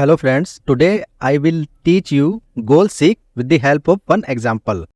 Hello friends, today I will teach you goal seek with the help of one example.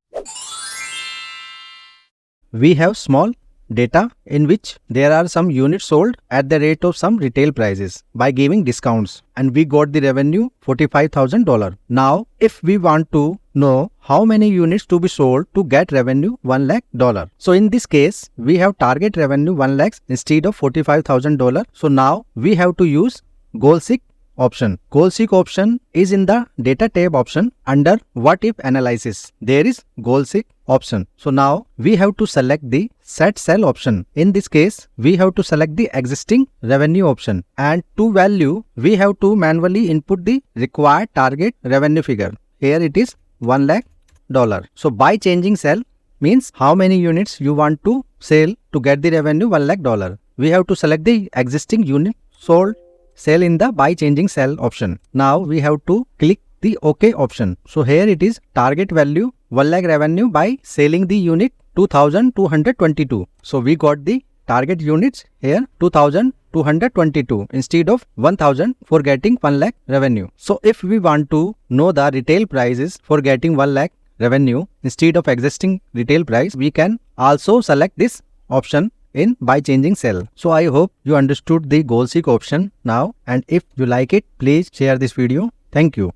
We have small data in which there are some units sold at the rate of some retail prices by giving discounts, and we got the revenue $45,000. Now if we want to know how many units to be sold to get revenue $1 lakh. So in this case we have target revenue 1 lakh instead of $45,000. So now we have to use goal seek option. Goal seek option is in the data tab option under what if analysis. There is goal seek option. So now we have to select the set cell option. In this case we have to select the existing revenue option, and to value we have to manually input the required target revenue figure. Here it is $1 lakh. So by changing cell means how many units you want to sell to get the revenue $1 lakh. We have to select the existing unit sold cell in the by changing cell option. Now we have to click the OK option. So here it is target value 1 lakh revenue by selling the unit 2222. So we got the target units here 2222 instead of 1000 for getting 1 lakh revenue. So if we want to know the retail prices for getting 1 lakh revenue instead of existing retail price, we can also select this option in by changing cell. So I hope you understood the goal seek option now, and if you like it, please share this video. Thank you.